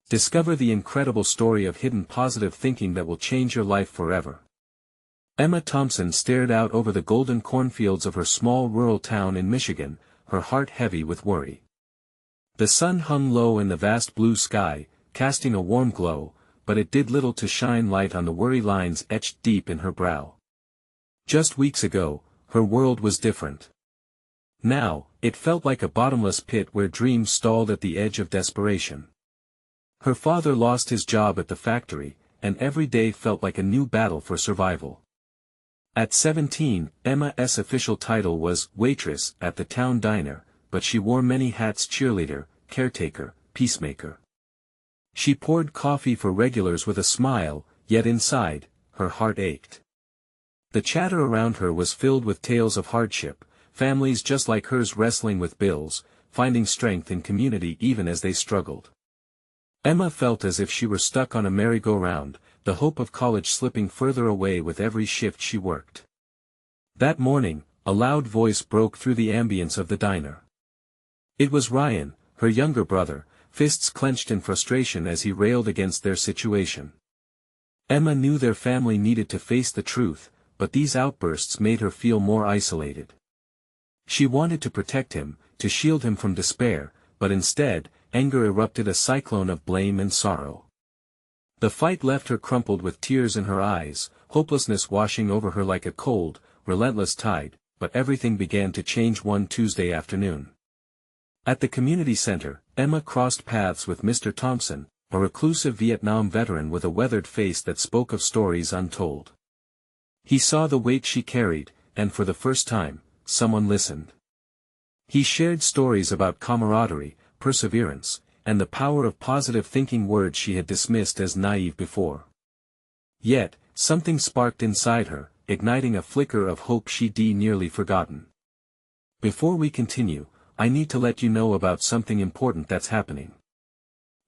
Discover the incredible story of hidden positive thinking that will change your life forever. Emma Thompson stared out over the golden cornfields of her small rural town in Michigan, her heart heavy with worry. The sun hung low in the vast blue sky, casting a warm glow, but it did little to shine light on the worry lines etched deep in her brow. Just weeks ago, her world was different. Now, it felt like a bottomless pit where dreams stalled at the edge of desperation. Her father lost his job at the factory, and every day felt like a new battle for survival. At 17, Emma's official title was waitress at the town diner, but she wore many hats: cheerleader, caretaker, peacemaker. She poured coffee for regulars with a smile, yet inside, her heart ached. The chatter around her was filled with tales of hardship, families just like hers wrestling with bills, finding strength in community even as they struggled. Emma felt as if she were stuck on a merry-go-round, the hope of college slipping further away with every shift she worked. That morning, a loud voice broke through the ambience of the diner. It was Ryan, her younger brother, fists clenched in frustration as he railed against their situation. Emma knew their family needed to face the truth, but these outbursts made her feel more isolated. She wanted to protect him, to shield him from despair, but instead, anger erupted, a cyclone of blame and sorrow. The fight left her crumpled with tears in her eyes, hopelessness washing over her like a cold, relentless tide, but everything began to change one Tuesday afternoon. At the community center, Emma crossed paths with Mr. Thompson, a reclusive Vietnam veteran with a weathered face that spoke of stories untold. He saw the weight she carried, and for the first time, someone listened. He shared stories about camaraderie, perseverance, and the power of positive thinking, words she had dismissed as naive before. Yet, something sparked inside her, igniting a flicker of hope she'd nearly forgotten. Before we continue, I need to let you know about something important that's happening.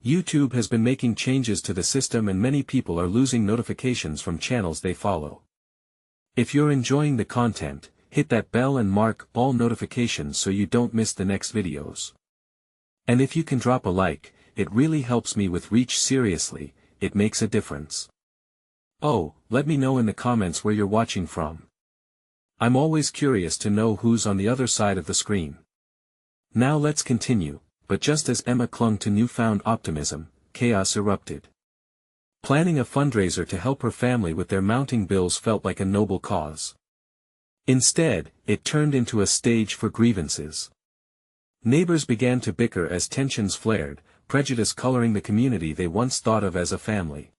YouTube has been making changes to the system and many people are losing notifications from channels they follow. If you're enjoying the content, hit that bell and mark all notifications so you don't miss the next videos. And if you can drop a like, it really helps me with reach. Seriously, it makes a difference. Oh, let me know in the comments where you're watching from. I'm always curious to know who's on the other side of the screen. Now let's continue, but just as Emma clung to newfound optimism, chaos erupted. Planning a fundraiser to help her family with their mounting bills felt like a noble cause. Instead, it turned into a stage for grievances. Neighbors began to bicker as tensions flared, prejudice coloring the community they once thought of as a family.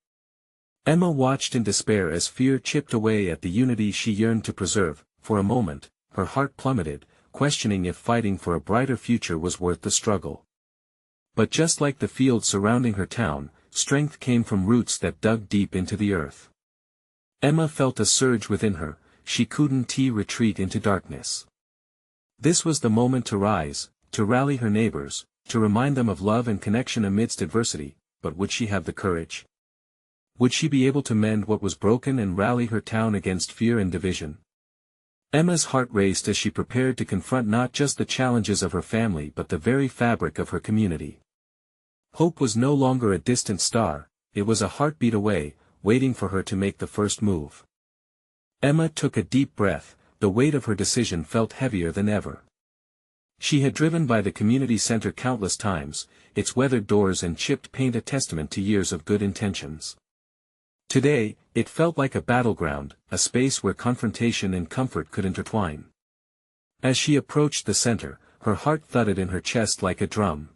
Emma watched in despair as fear chipped away at the unity she yearned to preserve. For a moment, her heart plummeted, questioning if fighting for a brighter future was worth the struggle. But just like the fields surrounding her town, strength came from roots that dug deep into the earth. Emma felt a surge within her, she couldn't retreat into darkness. This was the moment to rise, to rally her neighbors, to remind them of love and connection amidst adversity. But would she have the courage? Would she be able to mend what was broken and rally her town against fear and division? Emma's heart raced as she prepared to confront not just the challenges of her family but the very fabric of her community. Hope was no longer a distant star, it was a heartbeat away, waiting for her to make the first move. Emma took a deep breath, the weight of her decision felt heavier than ever. She had driven by the community center countless times, its weathered doors and chipped paint a testament to years of good intentions. Today, it felt like a battleground, a space where confrontation and comfort could intertwine. As she approached the center, her heart thudded in her chest like a drum.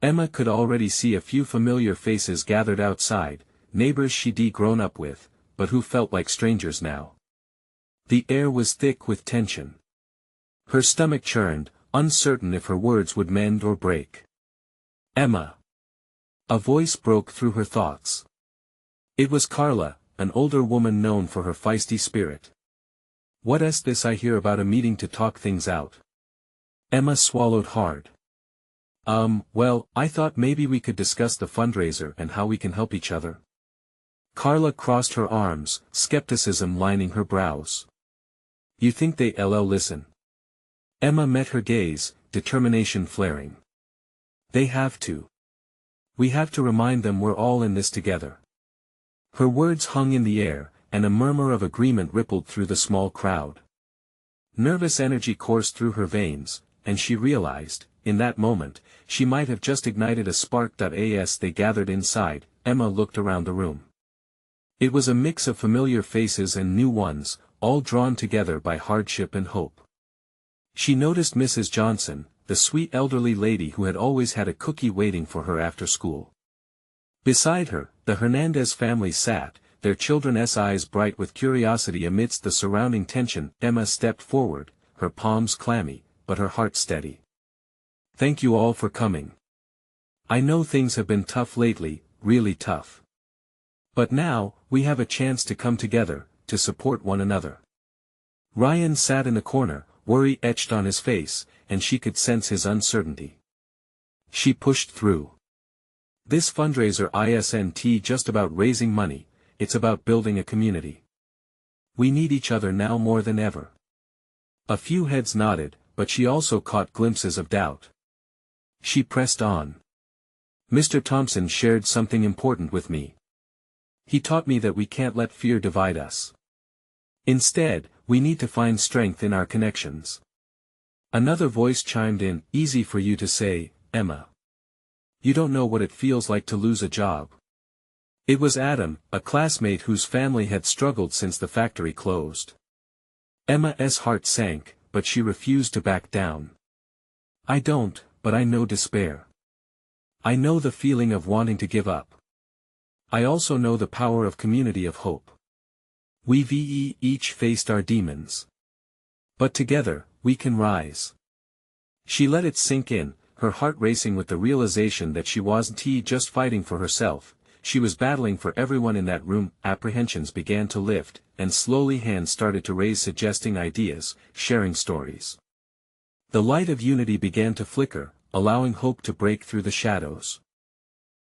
Emma could already see a few familiar faces gathered outside, neighbors she'd grown up with, but who felt like strangers now. The air was thick with tension. Her stomach churned, uncertain if her words would mend or break. Emma. A voice broke through her thoughts. It was Carla, an older woman known for her feisty spirit. "What's this I hear about a meeting to talk things out?" Emma swallowed hard. Well, I thought maybe we could discuss the fundraiser and how we can help each other." Carla crossed her arms, skepticism lining her brows. "You think they'll listen?" Emma met her gaze, determination flaring. "They have to. We have to remind them we're all in this together." Her words hung in the air, and a murmur of agreement rippled through the small crowd. Nervous energy coursed through her veins, and she realized, in that moment, she might have just ignited a spark. As they gathered inside, Emma looked around the room. It was a mix of familiar faces and new ones, all drawn together by hardship and hope. She noticed Mrs. Johnson, the sweet elderly lady who had always had a cookie waiting for her after school. Beside her, the Hernandez family sat, their children's eyes bright with curiosity amidst the surrounding tension. Emma stepped forward, her palms clammy, but her heart steady. "Thank you all for coming. I know things have been tough lately, really tough. But now, we have a chance to come together, to support one another." Ryan sat in the corner, worry etched on his face, and she could sense his uncertainty. She pushed through. "This fundraiser isn't just about raising money, it's about building a community. We need each other now more than ever." A few heads nodded, but she also caught glimpses of doubt. She pressed on. "Mr. Thompson shared something important with me. He taught me that we can't let fear divide us. Instead, we need to find strength in our connections." Another voice chimed in, "Easy for you to say, Emma. You don't know what it feels like to lose a job." It was Adam, a classmate whose family had struggled since the factory closed. Emma's heart sank, but she refused to back down. "I don't, but I know despair. I know the feeling of wanting to give up. I also know the power of community of hope. We've each faced our demons. But together, we can rise." She let it sink in, her heart racing with the realization that she wasn't just fighting for herself, she was battling for everyone in that room. Apprehensions began to lift, and slowly hands started to raise, suggesting ideas, sharing stories. The light of unity began to flicker, allowing hope to break through the shadows.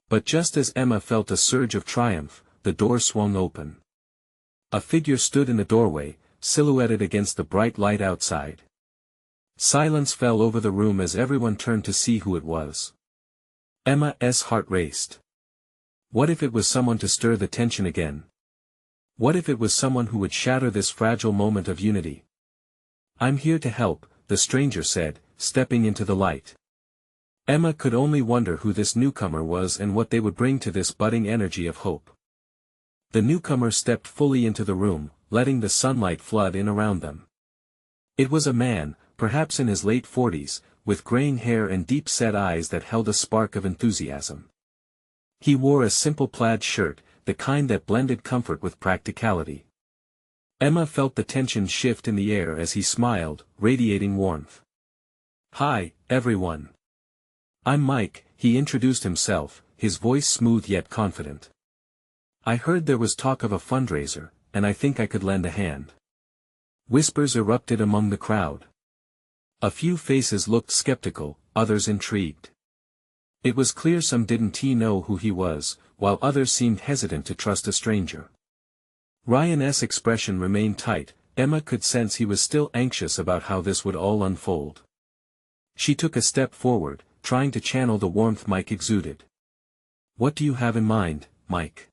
But just as Emma felt a surge of triumph, the door swung open. A figure stood in the doorway, silhouetted against the bright light outside. Silence fell over the room as everyone turned to see who it was. Emma's heart raced. What if it was someone to stir the tension again? What if it was someone who would shatter this fragile moment of unity? "I'm here to help," the stranger said, stepping into the light. Emma could only wonder who this newcomer was and what they would bring to this budding energy of hope. The newcomer stepped fully into the room, letting the sunlight flood in around them. It was a man, perhaps in his late 40s, with graying hair and deep-set eyes that held a spark of enthusiasm. He wore a simple plaid shirt, the kind that blended comfort with practicality. Emma felt the tension shift in the air as he smiled, radiating warmth. "Hi, everyone. I'm Mike," he introduced himself, his voice smooth yet confident. "I heard there was talk of a fundraiser, and I think I could lend a hand." Whispers erupted among the crowd. A few faces looked skeptical, others intrigued. It was clear some didn't know who he was, while others seemed hesitant to trust a stranger. Ryan's expression remained tight. Emma could sense he was still anxious about how this would all unfold. She took a step forward, trying to channel the warmth Mike exuded. "What do you have in mind, Mike?"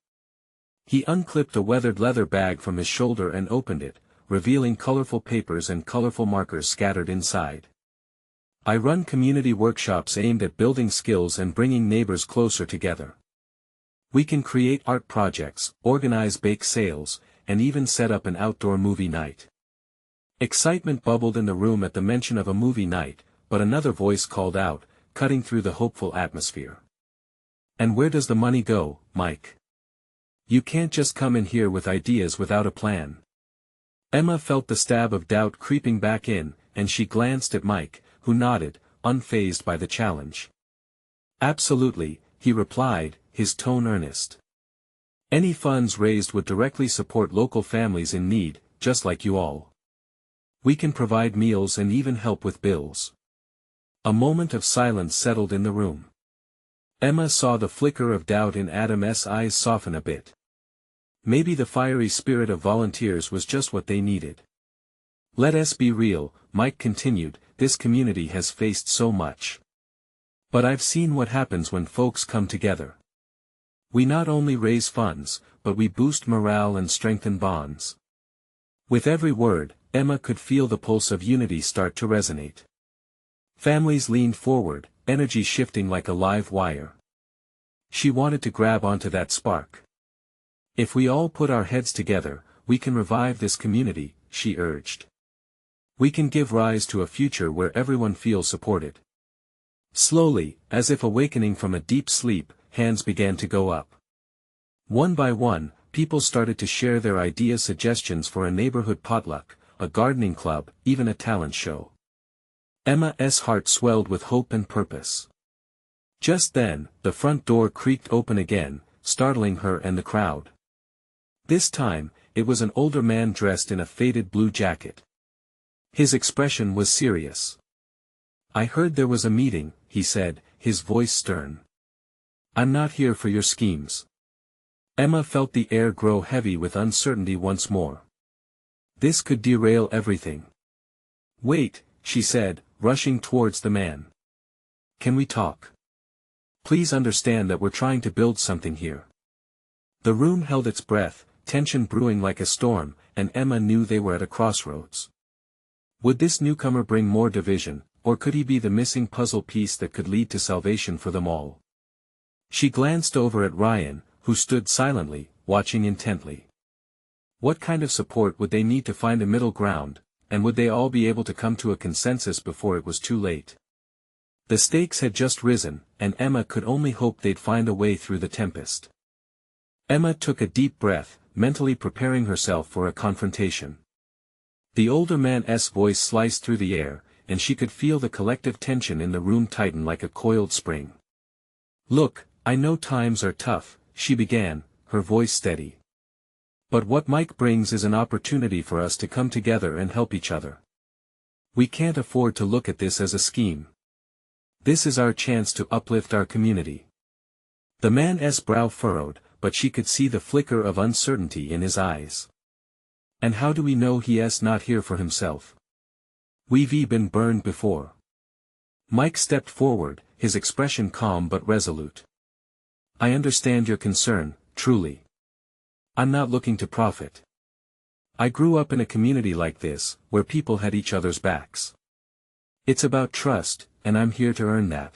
He unclipped a weathered leather bag from his shoulder and opened it, revealing colorful papers and colorful markers scattered inside. "I run community workshops aimed at building skills and bringing neighbors closer together. We can create art projects, organize bake sales, and even set up an outdoor movie night." Excitement bubbled in the room at the mention of a movie night, but another voice called out, cutting through the hopeful atmosphere. "And where does the money go, Mike? You can't just come in here with ideas without a plan." Emma felt the stab of doubt creeping back in, and she glanced at Mike, who nodded, unfazed by the challenge. "Absolutely," he replied, his tone earnest. "Any funds raised would directly support local families in need, just like you all. We can provide meals and even help with bills." A moment of silence settled in the room. Emma saw the flicker of doubt in Adam's eyes soften a bit. Maybe the fiery spirit of volunteers was just what they needed. "Let us be real," Mike continued, "this community has faced so much. But I've seen what happens when folks come together. We not only raise funds, but we boost morale and strengthen bonds. With every word, Emma could feel the pulse of unity start to resonate. Families leaned forward, energy shifting like a live wire. She wanted to grab onto that spark. If we all put our heads together, we can revive this community, she urged. We can give rise to a future where everyone feels supported. Slowly, as if awakening from a deep sleep, hands began to go up. One by one, people started to share their ideas, suggestions for a neighborhood potluck, a gardening club, even a talent show. Emma's heart swelled with hope and purpose. Just then, the front door creaked open again, startling her and the crowd. This time, it was an older man dressed in a faded blue jacket. His expression was serious. "I heard there was a meeting," he said, his voice stern. "I'm not here for your schemes." Emma felt the air grow heavy with uncertainty once more. This could derail everything. "Wait," she said, rushing towards the man. "Can we talk? Please understand that we're trying to build something here." The room held its breath, tension brewing like a storm, and Emma knew they were at a crossroads. Would this newcomer bring more division, or could he be the missing puzzle piece that could lead to salvation for them all? She glanced over at Ryan, who stood silently, watching intently. What kind of support would they need to find a middle ground, and would they all be able to come to a consensus before it was too late? The stakes had just risen, and Emma could only hope they'd find a way through the tempest. Emma took a deep breath, mentally preparing herself for a confrontation. The older man's voice sliced through the air, and she could feel the collective tension in the room tighten like a coiled spring. "Look, I know times are tough," she began, her voice steady. "But what Mike brings is an opportunity for us to come together and help each other. We can't afford to look at this as a scheme. This is our chance to uplift our community." The man's brow furrowed, but she could see the flicker of uncertainty in his eyes. "And how do we know he's not here for himself? We've been burned before." Mike stepped forward, his expression calm but resolute. "I understand your concern, truly. I'm not looking to profit. I grew up in a community like this, where people had each other's backs. It's about trust, and I'm here to earn that."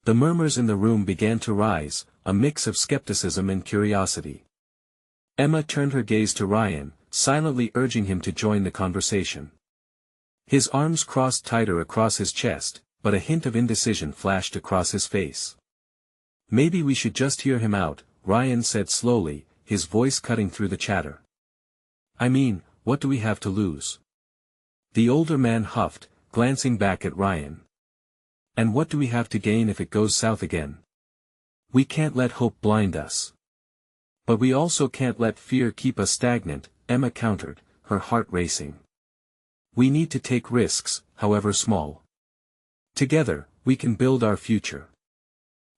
The murmurs in the room began to rise, a mix of skepticism and curiosity. Emma turned her gaze to Ryan, silently urging him to join the conversation. His arms crossed tighter across his chest, but a hint of indecision flashed across his face. "Maybe we should just hear him out," Ryan said slowly, his voice cutting through the chatter. "I mean, what do we have to lose?" The older man huffed, glancing back at Ryan. "And what do we have to gain if it goes south again? We can't let hope blind us. But we also can't let fear keep us stagnant," Emma countered, her heart racing. "We need to take risks, however small. Together, we can build our future."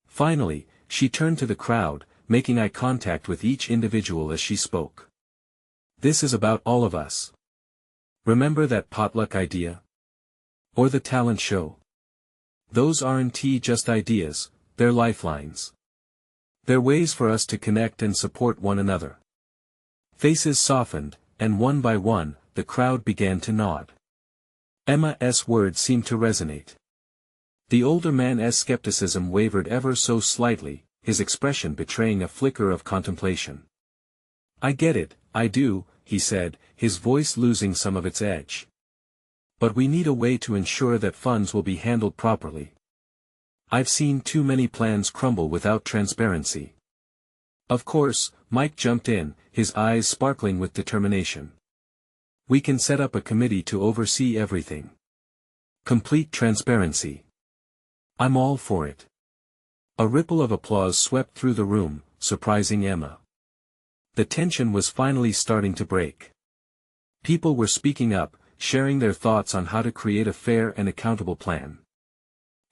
Finally, she turned to the crowd, making eye contact with each individual as she spoke. "This is about all of us. Remember that potluck idea? Or the talent show? Those aren't just ideas, they're lifelines. They're ways for us to connect and support one another." Faces softened, and one by one, the crowd began to nod. Emma's words seemed to resonate. The older man's skepticism wavered ever so slightly, his expression betraying a flicker of contemplation. "I get it, I do," he said, his voice losing some of its edge. "But we need a way to ensure that funds will be handled properly. I've seen too many plans crumble without transparency." "Of course," Mike jumped in, his eyes sparkling with determination. "We can set up a committee to oversee everything. Complete transparency. I'm all for it." A ripple of applause swept through the room, surprising Emma. The tension was finally starting to break. People were speaking up, sharing their thoughts on how to create a fair and accountable plan.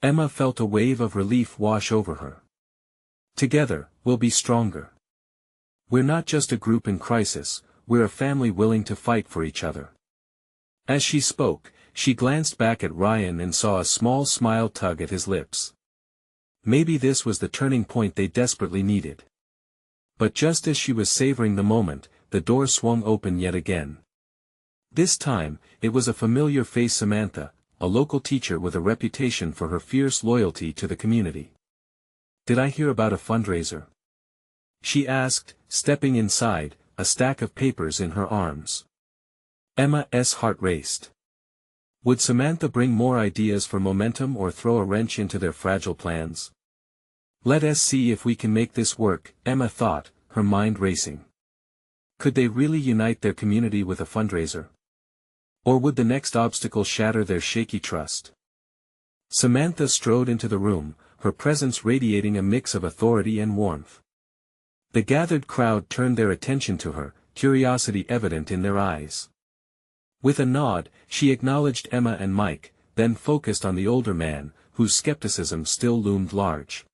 Emma felt a wave of relief wash over her. Together, we'll be stronger. We're not just a group in crisis, we're a family willing to fight for each other. As she spoke, she glanced back at Ryan and saw a small smile tug at his lips. Maybe this was the turning point they desperately needed. But just as she was savoring the moment, the door swung open yet again. This time, it was a familiar face, Samantha, a local teacher with a reputation for her fierce loyalty to the community. "Did I hear about a fundraiser?" she asked, stepping inside, a stack of papers in her arms. Emma's heart raced. Would Samantha bring more ideas for momentum or throw a wrench into their fragile plans? "Let us see if we can make this work," Emma thought, her mind racing. Could they really unite their community with a fundraiser? Or would the next obstacle shatter their shaky trust? Samantha strode into the room, her presence radiating a mix of authority and warmth. The gathered crowd turned their attention to her, curiosity evident in their eyes. With a nod, she acknowledged Emma and Mike, then focused on the older man, whose skepticism still loomed large.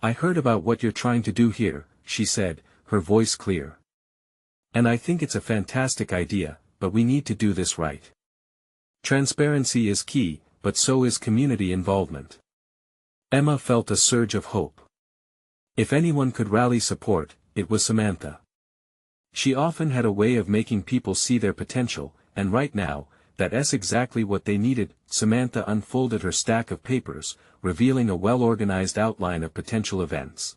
"I heard about what you're trying to do here," she said, her voice clear. "And I think it's a fantastic idea, but we need to do this right. Transparency is key, but so is community involvement." Emma felt a surge of hope. If anyone could rally support, it was Samantha. She often had a way of making people see their potential, and right now, that's exactly what they needed. Samantha unfolded her stack of papers, revealing a well-organized outline of potential events.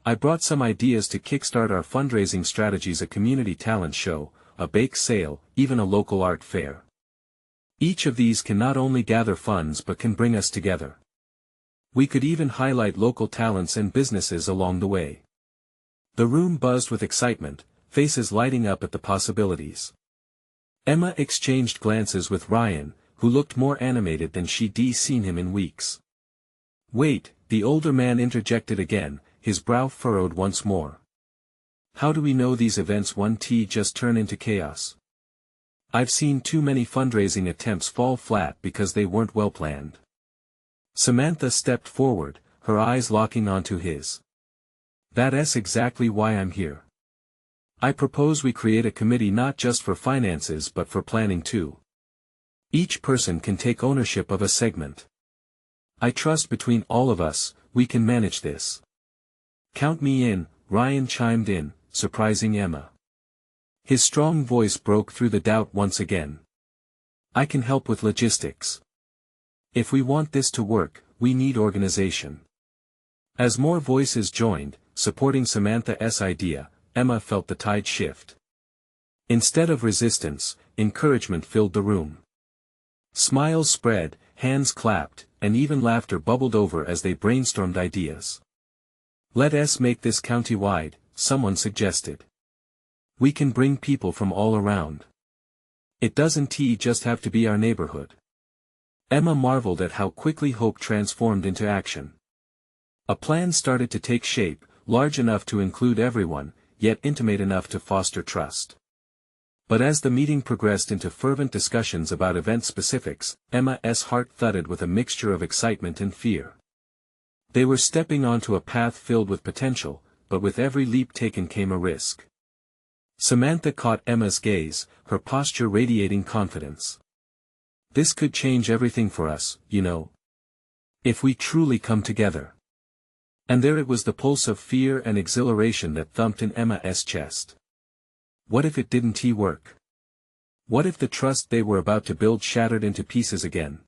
"I brought some ideas to kickstart our fundraising strategies: a community talent show, a bake sale, even a local art fair. Each of these can not only gather funds but can bring us together. We could even highlight local talents and businesses along the way." The room buzzed with excitement, faces lighting up at the possibilities. Emma exchanged glances with Ryan, who looked more animated than she'd seen him in weeks. "Wait," the older man interjected again, his brow furrowed once more. "How do we know these events won't just turn into chaos? I've seen too many fundraising attempts fall flat because they weren't well planned." Samantha stepped forward, her eyes locking onto his. "That's exactly why I'm here. I propose we create a committee not just for finances but for planning too. Each person can take ownership of a segment. I trust between all of us, we can manage this." "Count me in," Ryan chimed in, surprising Emma. His strong voice broke through the doubt once again. "I can help with logistics. If we want this to work, we need organization." As more voices joined, supporting Samantha's idea, Emma felt the tide shift. Instead of resistance, encouragement filled the room. Smiles spread, hands clapped, and even laughter bubbled over as they brainstormed ideas. "Let us make this county-wide," someone suggested. "We can bring people from all around. It doesn't just have to be our neighborhood." Emma marveled at how quickly hope transformed into action. A plan started to take shape, large enough to include everyone, yet intimate enough to foster trust. But as the meeting progressed into fervent discussions about event specifics, Emma's heart thudded with a mixture of excitement and fear. They were stepping onto a path filled with potential, but with every leap taken came a risk. Samantha caught Emma's gaze, her posture radiating confidence. "This could change everything for us, you know. If we truly come together." And there it was, the pulse of fear and exhilaration that thumped in Emma's chest. What if it didn't work? What if the trust they were about to build shattered into pieces again?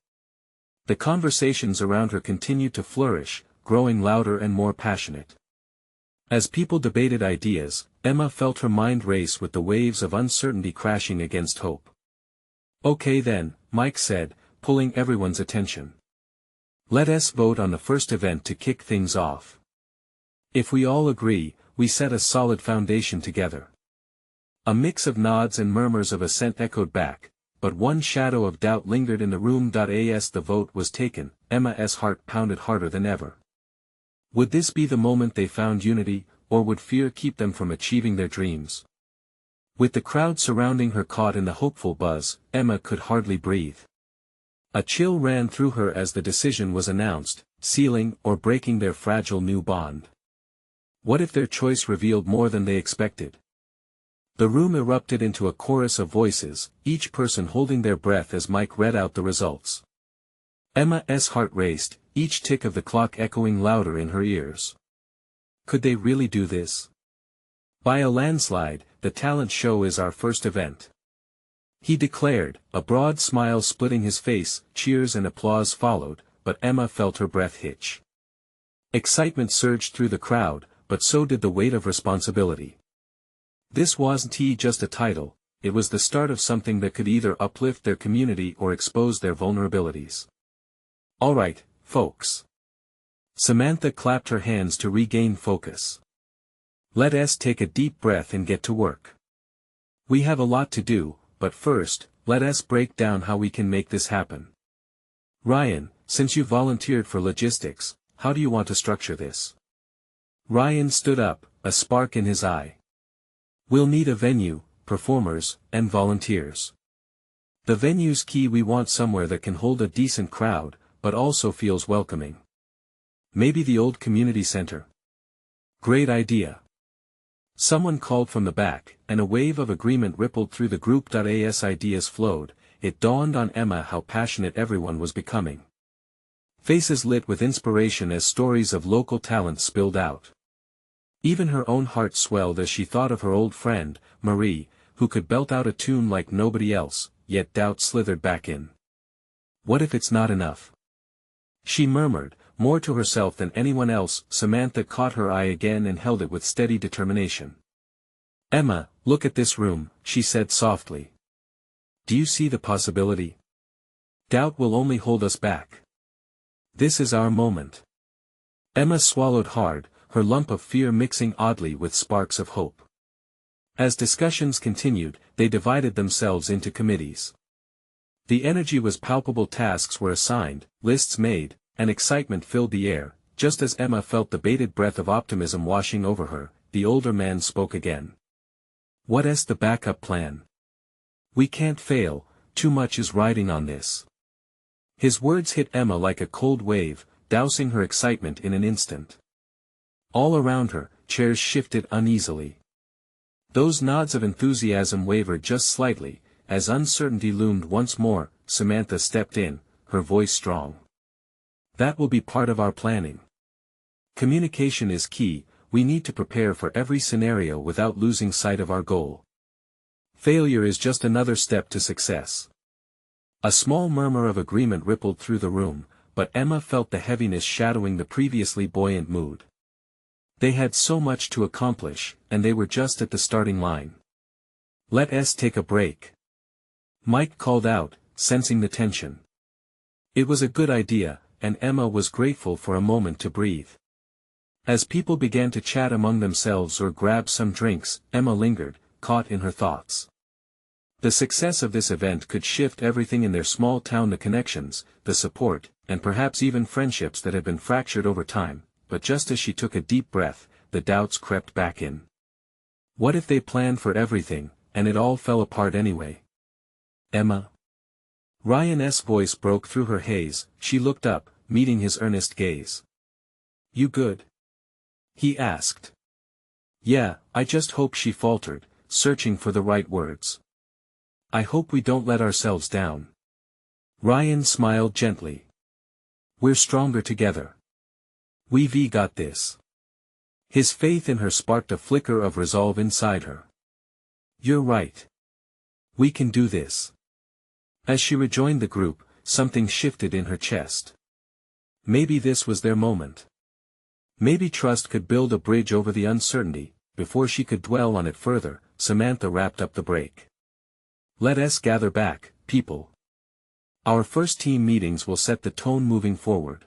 The conversations around her continued to flourish, growing louder and more passionate. As people debated ideas, Emma felt her mind race with the waves of uncertainty crashing against hope. "Okay then," Mike said, pulling everyone's attention. "Let us vote on the first event to kick things off. If we all agree, we set a solid foundation together." A mix of nods and murmurs of assent echoed back, but one shadow of doubt lingered in the room. As the vote was taken, Emma's heart pounded harder than ever. Would this be the moment they found unity, or would fear keep them from achieving their dreams? With the crowd surrounding her caught in the hopeful buzz, Emma could hardly breathe. A chill ran through her as the decision was announced, sealing or breaking their fragile new bond. What if their choice revealed more than they expected? The room erupted into a chorus of voices, each person holding their breath as Mike read out the results. Emma's heart raced, each tick of the clock echoing louder in her ears. Could they really do this? By a landslide, the talent show is our first event," he declared, a broad smile splitting his face. Cheers and applause followed, but Emma felt her breath hitch. Excitement surged through the crowd, but so did the weight of responsibility. This wasn't just a title, it was the start of something that could either uplift their community or expose their vulnerabilities. "All right, folks." Samantha clapped her hands to regain focus. "Let's take a deep breath and get to work. We have a lot to do, but first, let's break down how we can make this happen. Ryan, since you volunteered for logistics, how do you want to structure this?" Ryan stood up, a spark in his eye. "We'll need a venue, performers, and volunteers. The venue's key. We want somewhere that can hold a decent crowd, but also feels welcoming. Maybe the old community center." "Great idea." Someone called from the back, and a wave of agreement rippled through the group. As ideas flowed, it dawned on Emma how passionate everyone was becoming. Faces lit with inspiration as stories of local talent spilled out. Even her own heart swelled as she thought of her old friend, Marie, who could belt out a tune like nobody else, yet doubt slithered back in. "What if it's not enough?" she murmured, more to herself than anyone else. Samantha caught her eye again and held it with steady determination. "Emma, look at this room," she said softly. "Do you see the possibility? Doubt will only hold us back. This is our moment." Emma swallowed hard, her lump of fear mixing oddly with sparks of hope. As discussions continued, they divided themselves into committees. The energy was palpable. Tasks were assigned, lists made, and excitement filled the air. Just as Emma felt the bated breath of optimism washing over her, the older man spoke again. "What's the backup plan? We can't fail, too much is riding on this." His words hit Emma like a cold wave, dousing her excitement in an instant. All around her, chairs shifted uneasily. Those nods of enthusiasm wavered just slightly, as uncertainty loomed once more. Samantha stepped in, her voice strong. "That will be part of our planning. Communication is key. We need to prepare for every scenario without losing sight of our goal. Failure is just another step to success." A small murmur of agreement rippled through the room, but Emma felt the heaviness shadowing the previously buoyant mood. They had so much to accomplish, and they were just at the starting line. "Let's take a break," Mike called out, sensing the tension. It was a good idea, and Emma was grateful for a moment to breathe. As people began to chat among themselves or grab some drinks, Emma lingered, caught in her thoughts. The success of this event could shift everything in their small town: the connections, the support, and perhaps even friendships that had been fractured over time. But just as she took a deep breath, the doubts crept back in. What if they planned for everything, and it all fell apart anyway? "Emma?" Ryan's voice broke through her haze. She looked up, meeting his earnest gaze. "You good?" he asked. "Yeah, I just hope," she faltered, searching for the right words. "I hope we don't let ourselves down." Ryan smiled gently. "We're stronger together. We've got this." His faith in her sparked a flicker of resolve inside her. "You're right. We can do this." As she rejoined the group, something shifted in her chest. Maybe this was their moment. Maybe trust could build a bridge over the uncertainty. Before she could dwell on it further, Samantha wrapped up the break. "Let's gather back, people. Our first team meetings will set the tone moving forward."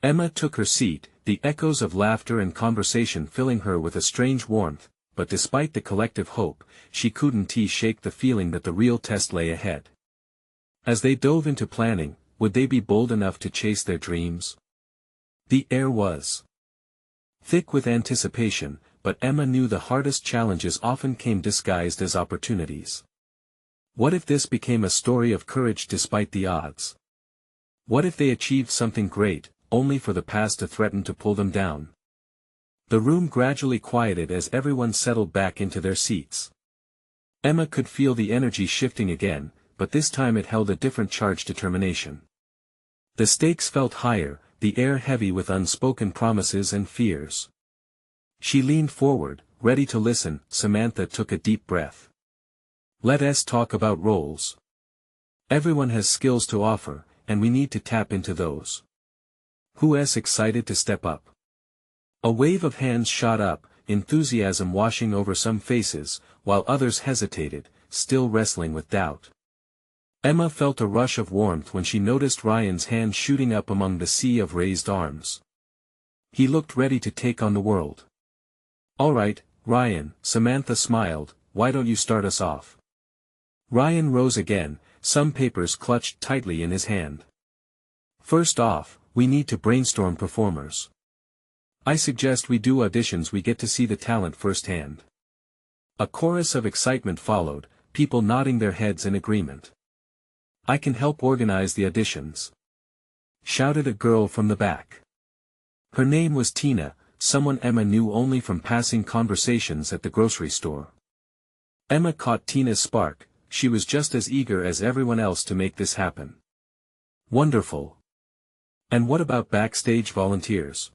Emma took her seat, the echoes of laughter and conversation filling her with a strange warmth, but despite the collective hope, she couldn't shake the feeling that the real test lay ahead. As they dove into planning, would they be bold enough to chase their dreams? The air was thick with anticipation, but Emma knew the hardest challenges often came disguised as opportunities. What if this became a story of courage despite the odds? What if they achieved something great, only for the past to threaten to pull them down? The room gradually quieted as everyone settled back into their seats. Emma could feel the energy shifting again, but this time it held a different charged determination. The stakes felt higher, the air heavy with unspoken promises and fears. She leaned forward, ready to listen. Samantha took a deep breath. Let's talk about roles. Everyone has skills to offer, and we need to tap into those. Who's excited to step up? A wave of hands shot up, enthusiasm washing over some faces, while others hesitated, still wrestling with doubt. Emma felt a rush of warmth when she noticed Ryan's hand shooting up among the sea of raised arms. He looked ready to take on the world. "All right, Ryan," Samantha smiled, "why don't you start us off?" Ryan rose again, some papers clutched tightly in his hand. "First off, we need to brainstorm performers. I suggest we do auditions. We get to see the talent firsthand." A chorus of excitement followed, people nodding their heads in agreement. "I can help organize the auditions," shouted a girl from the back. Her name was Tina, someone Emma knew only from passing conversations at the grocery store. Emma caught Tina's spark. She was just as eager as everyone else to make this happen. "Wonderful. And what about backstage volunteers?"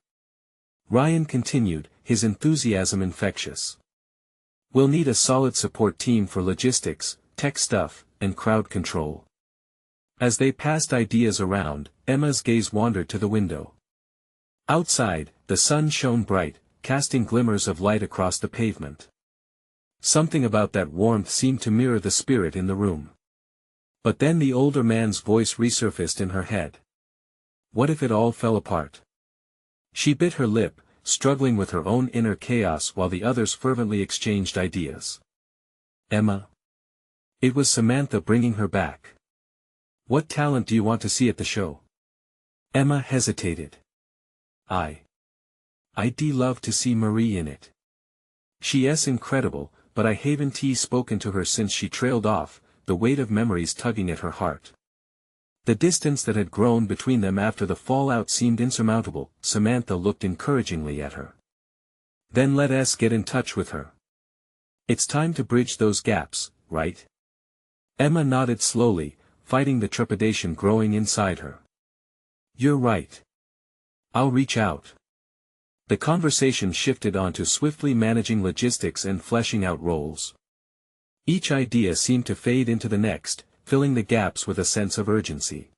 Ryan continued, his enthusiasm infectious. "We'll need a solid support team for logistics, tech stuff, and crowd control." As they passed ideas around, Emma's gaze wandered to the window. Outside, the sun shone bright, casting glimmers of light across the pavement. Something about that warmth seemed to mirror the spirit in the room. But then the older man's voice resurfaced in her head. What if it all fell apart? She bit her lip, struggling with her own inner chaos while the others fervently exchanged ideas. "Emma?" It was Samantha bringing her back. "What talent do you want to see at the show?" Emma hesitated. I'd love to see Marie in it. She's incredible, but I haven't spoken to her since she trailed off, the weight of memories tugging at her heart. The distance that had grown between them after the fallout seemed insurmountable. Samantha looked encouragingly at her. "Then let's get in touch with her. It's time to bridge those gaps, right?" Emma nodded slowly, fighting the trepidation growing inside her. "You're right. I'll reach out." The conversation shifted onto swiftly managing logistics and fleshing out roles. Each idea seemed to fade into the next, filling the gaps with a sense of urgency.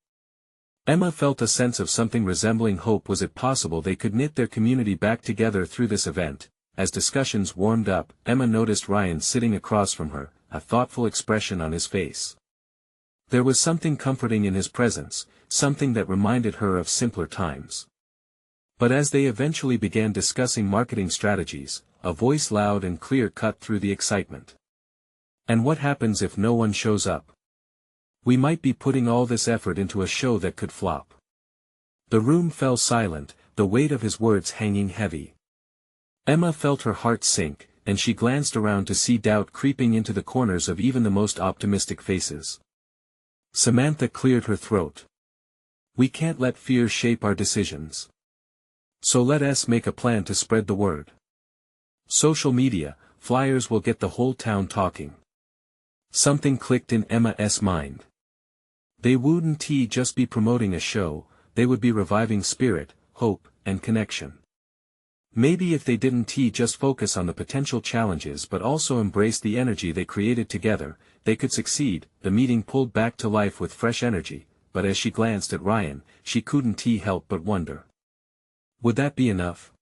Emma felt a sense of something resembling hope. Was it possible they could knit their community back together through this event? As discussions warmed up, Emma noticed Ryan sitting across from her, a thoughtful expression on his face. There was something comforting in his presence, something that reminded her of simpler times. But as they eventually began discussing marketing strategies, a voice loud and clear cut through the excitement. "And what happens if no one shows up? We might be putting all this effort into a show that could flop." The room fell silent, the weight of his words hanging heavy. Emma felt her heart sink, and she glanced around to see doubt creeping into the corners of even the most optimistic faces. Samantha cleared her throat. "We can't let fear shape our decisions. So let's make a plan to spread the word. Social media, flyers will get the whole town talking." Something clicked in Emma's mind. They wouldn't just be promoting a show, they would be reviving spirit, hope, and connection. Maybe if they didn't just focus on the potential challenges but also embrace the energy they created together, they could succeed. The meeting pulled back to life with fresh energy, but as she glanced at Ryan, she couldn't help but wonder. Would that be enough?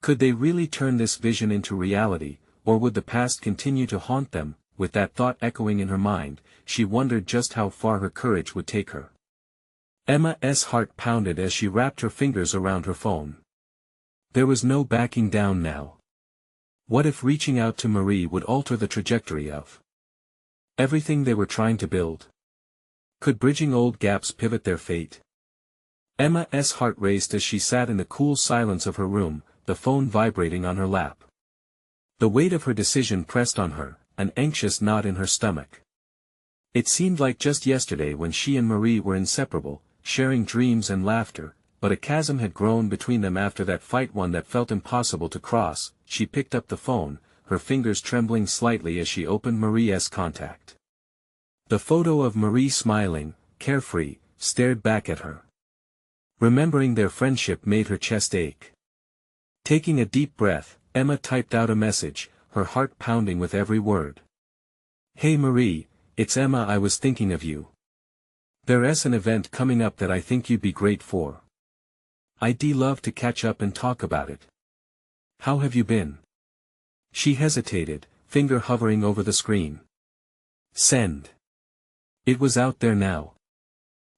Could they really turn this vision into reality, or would the past continue to haunt them? With that thought echoing in her mind, she wondered just how far her courage would take her. Emma's heart pounded as she wrapped her fingers around her phone. There was no backing down now. What if reaching out to Marie would alter the trajectory of everything they were trying to build? Could bridging old gaps pivot their fate? Emma's heart raced as she sat in the cool silence of her room, the phone vibrating on her lap. The weight of her decision pressed on her, an anxious knot in her stomach. It seemed like just yesterday when she and Marie were inseparable, sharing dreams and laughter, but a chasm had grown between them after that fight, one that felt impossible to cross. She picked up the phone, her fingers trembling slightly as she opened Marie's contact. The photo of Marie smiling, carefree, stared back at her. Remembering their friendship made her chest ache. Taking a deep breath, Emma typed out a message, her heart pounding with every word. "Hey Marie, it's Emma. I was thinking of you. There's an event coming up that I think you'd be great for. I'd love to catch up and talk about it. How have you been?" She hesitated, finger hovering over the screen. Send. It was out there now.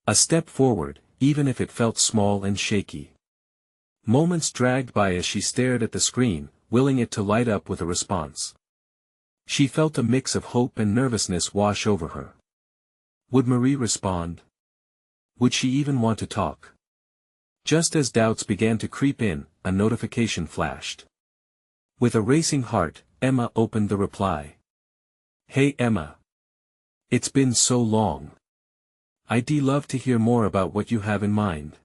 A step forward, even if it felt small and shaky. Moments dragged by as she stared at the screen, willing it to light up with a response. She felt a mix of hope and nervousness wash over her. Would Marie respond? Would she even want to talk? Just as doubts began to creep in, a notification flashed. With a racing heart, Emma opened the reply. "Hey Emma. It's been so long. I'd love to hear more about what you have in mind.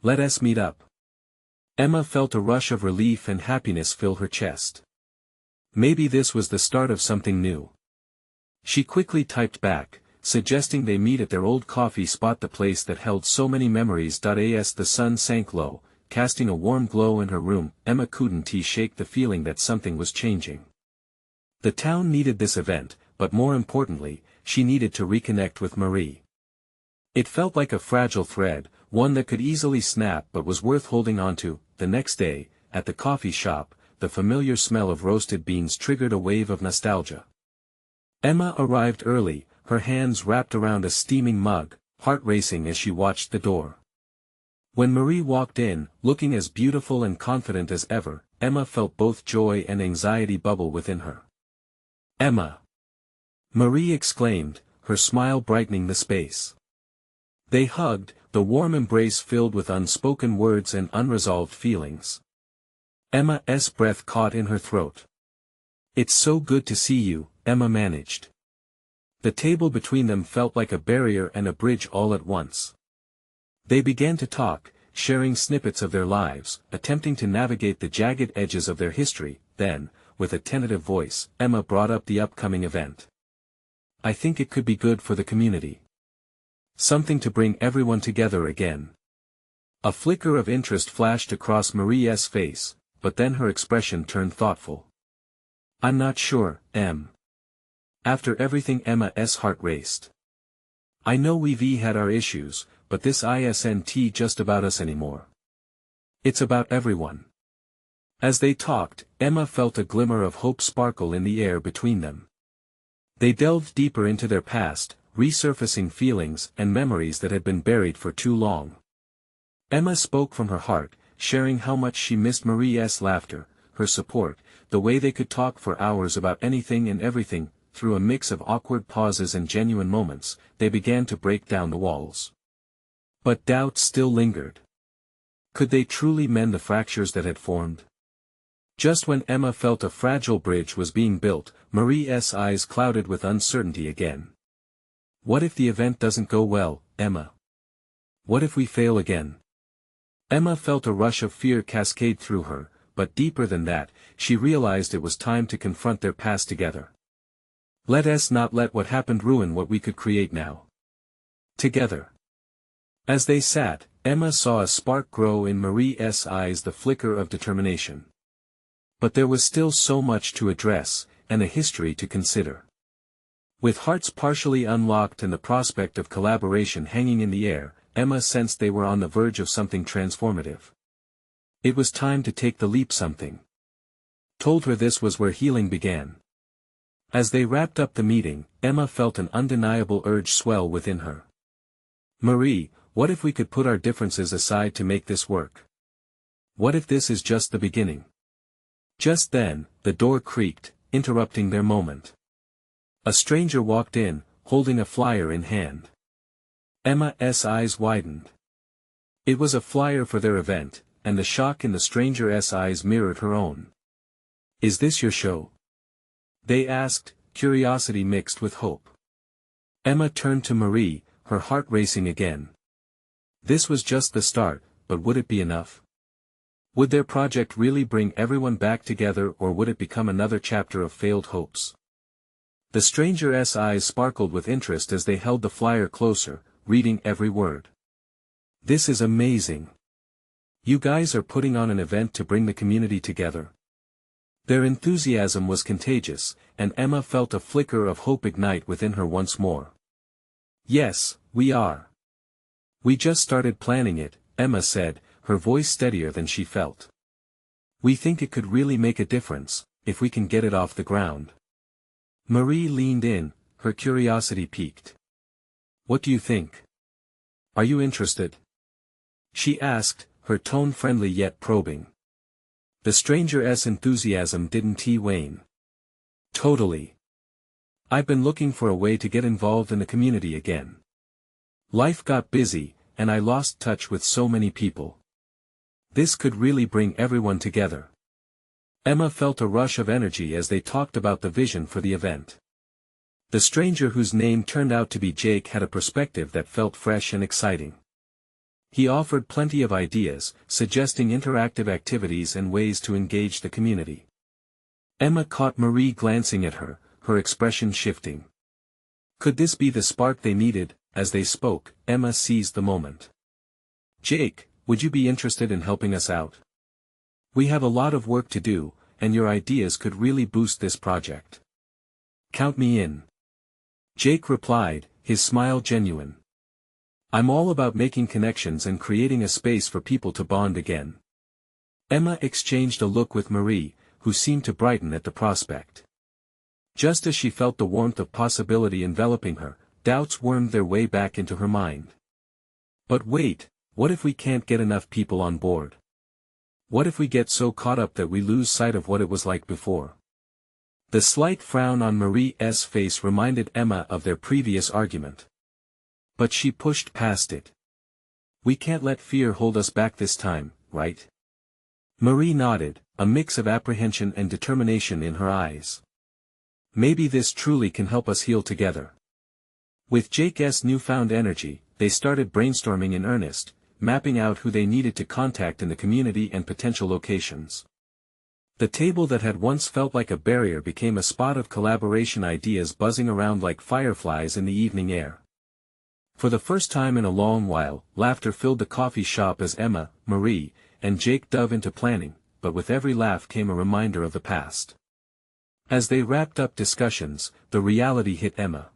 Let us meet up." Emma felt a rush of relief and happiness fill her chest. Maybe this was the start of something new. She quickly typed back, suggesting they meet at their old coffee spot, the place that held so many memories. As the sun sank low, casting a warm glow in her room, Emma couldn't shake the feeling that something was changing. The town needed this event, but more importantly, she needed to reconnect with Marie. It felt like a fragile thread, one that could easily snap but was worth holding onto. The next day, at the coffee shop, the familiar smell of roasted beans triggered a wave of nostalgia. Emma arrived early, her hands wrapped around a steaming mug, heart racing as she watched the door. When Marie walked in, looking as beautiful and confident as ever, Emma felt both joy and anxiety bubble within her. "Emma!" Marie exclaimed, her smile brightening the space. They hugged, the warm embrace filled with unspoken words and unresolved feelings. Emma's breath caught in her throat. "It's so good to see you," Emma managed. The table between them felt like a barrier and a bridge all at once. They began to talk, sharing snippets of their lives, attempting to navigate the jagged edges of their history. Then, with a tentative voice, Emma brought up the upcoming event. "I think it could be good for the community. Something to bring everyone together again." A flicker of interest flashed across Marie's face, but then her expression turned thoughtful. "I'm not sure, Em." After everything, Emma's heart raced. "I know we've had our issues, but this isn't just about us anymore. It's about everyone." As they talked, Emma felt a glimmer of hope sparkle in the air between them. They delved deeper into their past, resurfacing feelings and memories that had been buried for too long. Emma spoke from her heart, sharing how much she missed Marie's laughter, her support, the way they could talk for hours about anything and everything. Through a mix of awkward pauses and genuine moments, they began to break down the walls. But doubt still lingered. Could they truly mend the fractures that had formed? Just when Emma felt a fragile bridge was being built, Marie's eyes clouded with uncertainty again. "What if the event doesn't go well, Emma? What if we fail again?" Emma felt a rush of fear cascade through her, but deeper than that, she realized it was time to confront their past together. Let us not let what happened ruin what we could create now. Together. As they sat, Emma saw a spark grow in Marie's eyes, the flicker of determination. But there was still so much to address, and a history to consider. With hearts partially unlocked and the prospect of collaboration hanging in the air, Emma sensed they were on the verge of something transformative. It was time to take the leap. Something told her this was where healing began. As they wrapped up the meeting, Emma felt an undeniable urge swell within her. "Marie, what if we could put our differences aside to make this work? What if this is just the beginning?" Just then, the door creaked, interrupting their moment. A stranger walked in, holding a flyer in hand. Emma's eyes widened. It was a flyer for their event, and the shock in the stranger's eyes mirrored her own. "Is this your show?" they asked, curiosity mixed with hope. Emma turned to Marie, her heart racing again. This was just the start, but would it be enough? Would their project really bring everyone back together, or would it become another chapter of failed hopes? The stranger's eyes sparkled with interest as they held the flyer closer, reading every word. "This is amazing. You guys are putting on an event to bring the community together. Their enthusiasm was contagious, and Emma felt a flicker of hope ignite within her once more. "Yes, we are. We just started planning it," Emma said, her voice steadier than she felt. "We think it could really make a difference, if we can get it off the ground." Marie leaned in, her curiosity piqued. "What do you think? Are you interested?" she asked, her tone friendly yet probing. The stranger's enthusiasm didn't wane. "Totally. I've been looking for a way to get involved in the community again. Life got busy, and I lost touch with so many people. This could really bring everyone together." Emma felt a rush of energy as they talked about the vision for the event. The stranger whose name turned out to be Jake had a perspective that felt fresh and exciting. He offered plenty of ideas, suggesting interactive activities and ways to engage the community. Emma caught Marie glancing at her, her expression shifting. Could this be the spark they needed? As they spoke, Emma seized the moment. "Jake, would you be interested in helping us out? We have a lot of work to do, and your ideas could really boost this project." "Count me in." Jake replied, his smile genuine. "I'm all about making connections and creating a space for people to bond again." Emma exchanged a look with Marie, who seemed to brighten at the prospect. Just as she felt the warmth of possibility enveloping her, doubts wormed their way back into her mind. "But wait, what if we can't get enough people on board? What if we get so caught up that we lose sight of what it was like before?" The slight frown on Marie's face reminded Emma of their previous argument. But she pushed past it. "We can't let fear hold us back this time, right?" Marie nodded, a mix of apprehension and determination in her eyes. "Maybe this truly can help us heal together." With Jake's newfound energy, they started brainstorming in earnest, mapping out who they needed to contact in the community and potential locations. The table that had once felt like a barrier became a spot of collaboration, ideas buzzing around like fireflies in the evening air. For the first time in a long while, laughter filled the coffee shop as Emma, Marie, and Jake dove into planning, but with every laugh came a reminder of the past. As they wrapped up discussions, the reality hit Emma.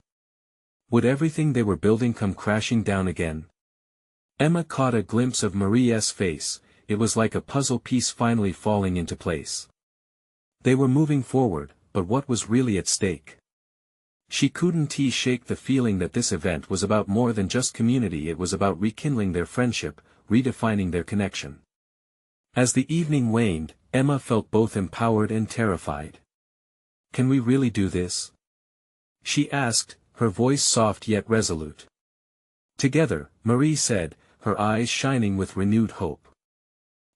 Would everything they were building come crashing down again? Emma caught a glimpse of Marie's face. It was like a puzzle piece finally falling into place. They were moving forward, but what was really at stake? She couldn't shake the feeling that this event was about more than just community. It was about rekindling their friendship, redefining their connection. As the evening waned, Emma felt both empowered and terrified. "Can we really do this?" she asked, her voice soft yet resolute. "Together," Marie said, her eyes shining with renewed hope.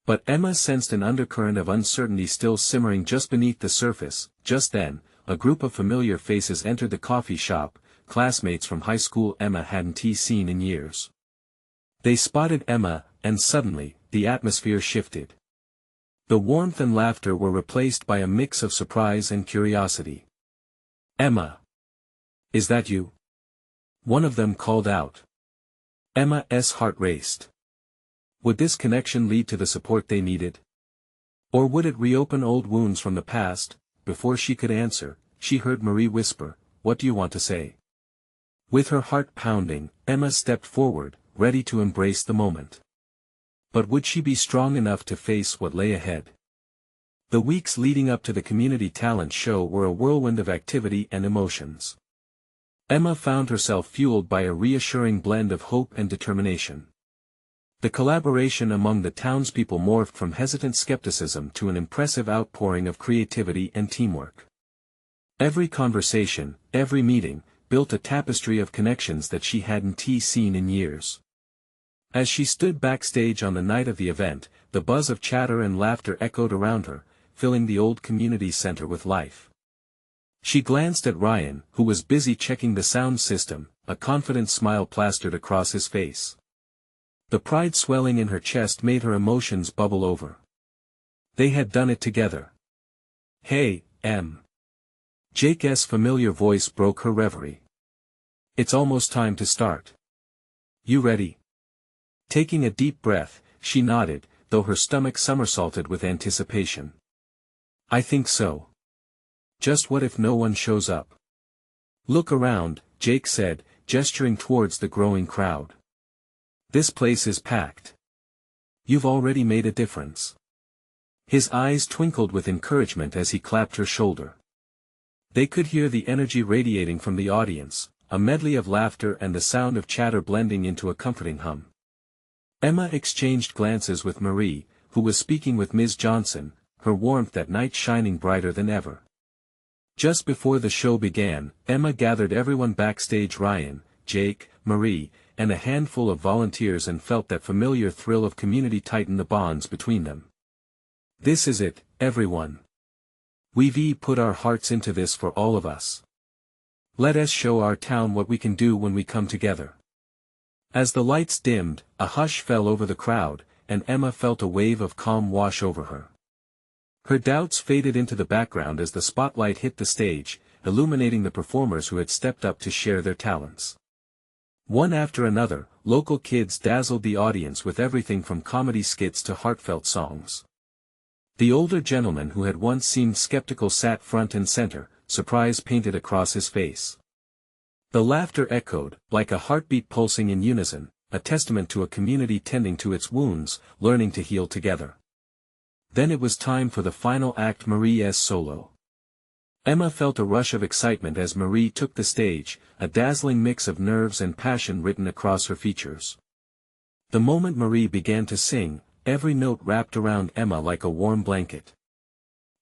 But Emma sensed an undercurrent of uncertainty still simmering just beneath the surface. Just then, a group of familiar faces entered the coffee shop, classmates from high school Emma hadn't seen in years. They spotted Emma, and suddenly, the atmosphere shifted. The warmth and laughter were replaced by a mix of surprise and curiosity. "Emma! Is that you?" one of them called out. Emma's heart raced. Would this connection lead to the support they needed? Or would it reopen old wounds from the past? Before she could answer, she heard Marie whisper, "What do you want to say?" With her heart pounding, Emma stepped forward, ready to embrace the moment. But would she be strong enough to face what lay ahead? The weeks leading up to the community talent show were a whirlwind of activity and emotions. Emma found herself fueled by a reassuring blend of hope and determination. The collaboration among the townspeople morphed from hesitant skepticism to an impressive outpouring of creativity and teamwork. Every conversation, every meeting, built a tapestry of connections that she hadn't seen in years. As she stood backstage on the night of the event, the buzz of chatter and laughter echoed around her, filling the old community center with life. She glanced at Ryan, who was busy checking the sound system, a confident smile plastered across his face. The pride swelling in her chest made her emotions bubble over. They had done it together. "Hey, Em." Jake's familiar voice broke her reverie. "It's almost time to start. You ready?" Taking a deep breath, she nodded, though her stomach somersaulted with anticipation. I think so. Just what if no one shows up? Look around, Jake said, gesturing towards the growing crowd. This place is packed. You've already made a difference. His eyes twinkled with encouragement as he clapped her shoulder. They could hear the energy radiating from the audience, a medley of laughter and the sound of chatter blending into a comforting hum. Emma exchanged glances with Marie, who was speaking with Ms. Johnson, her warmth that night shining brighter than ever. Just before the show began, Emma gathered everyone backstage: Ryan, Jake, Marie, and a handful of volunteers, and felt that familiar thrill of community tighten the bonds between them. This is it, everyone. We've put our hearts into this for all of us. Let us show our town what we can do when we come together. As the lights dimmed, a hush fell over the crowd, and Emma felt a wave of calm wash over her. Her doubts faded into the background as the spotlight hit the stage, illuminating the performers who had stepped up to share their talents. One after another, local kids dazzled the audience with everything from comedy skits to heartfelt songs. The older gentleman who had once seemed skeptical sat front and center, surprise painted across his face. The laughter echoed, like a heartbeat pulsing in unison, a testament to a community tending to its wounds, learning to heal together. Then it was time for the final act, Marie's solo. Emma felt a rush of excitement as Marie took the stage, a dazzling mix of nerves and passion written across her features. The moment Marie began to sing, every note wrapped around Emma like a warm blanket.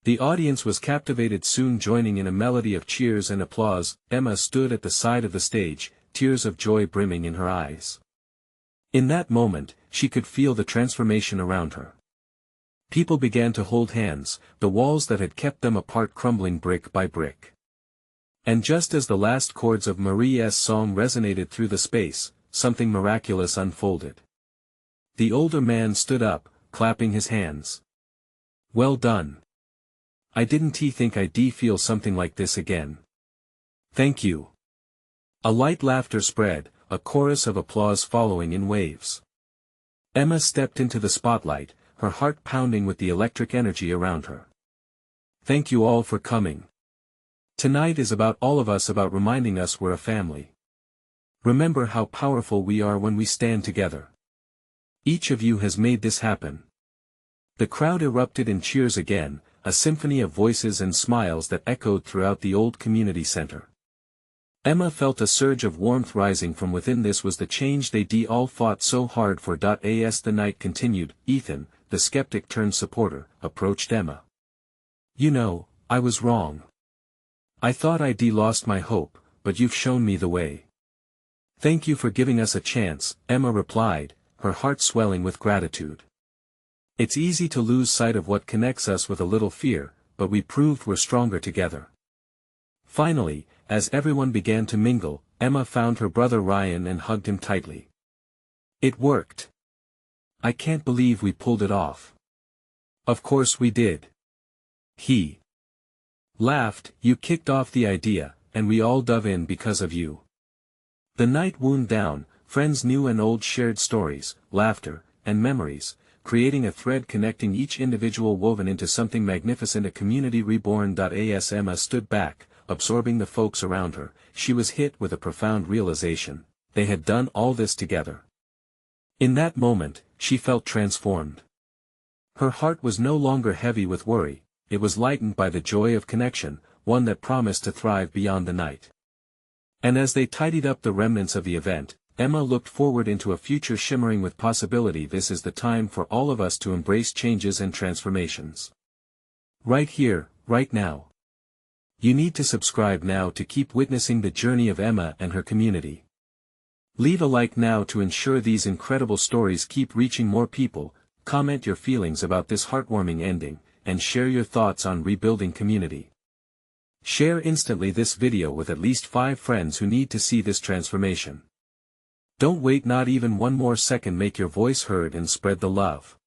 The audience was captivated, soon joining in a melody of cheers and applause. Emma stood at the side of the stage, tears of joy brimming in her eyes. In that moment, she could feel the transformation around her. People began to hold hands, the walls that had kept them apart crumbling brick by brick. And just as the last chords of Marie's song resonated through the space, something miraculous unfolded. The older man stood up, clapping his hands. Well done. I didn't think I'd feel something like this again. Thank you. A light laughter spread, a chorus of applause following in waves. Emma stepped into the spotlight, her heart pounding with the electric energy around her. Thank you all for coming. Tonight is about all of us, about reminding us we're a family. Remember how powerful we are when we stand together. Each of you has made this happen. The crowd erupted in cheers again, a symphony of voices and smiles that echoed throughout the old community center. Emma felt a surge of warmth rising from within. This was the change they all fought so hard for. As the night continued, Ethan, the skeptic turned supporter, approached Emma. You know, I was wrong. I thought I'd lost my hope, but you've shown me the way. Thank you for giving us a chance, Emma replied, her heart swelling with gratitude. It's easy to lose sight of what connects us with a little fear, but we proved we're stronger together. Finally, as everyone began to mingle, Emma found her brother Ryan and hugged him tightly. It worked. I can't believe we pulled it off. Of course we did. He laughed. You kicked off the idea, and we all dove in because of you. The night wound down, friends new and old shared stories, laughter, and memories, creating a thread connecting each individual woven into something magnificent, a community reborn. As Emma stood back, absorbing the folks around her, she was hit with a profound realization: they had done all this together. In that moment, she felt transformed. Her heart was no longer heavy with worry, it was lightened by the joy of connection, one that promised to thrive beyond the night. And as they tidied up the remnants of the event, Emma looked forward into a future shimmering with possibility. This is the time for all of us to embrace changes and transformations. Right here, right now. You need to subscribe now to keep witnessing the journey of Emma and her community. Leave a like now to ensure these incredible stories keep reaching more people. Comment your feelings about this heartwarming ending, and share your thoughts on rebuilding community. Share instantly this video with at least 5 friends who need to see this transformation. Don't wait not even one more second. Make your voice heard and spread the love.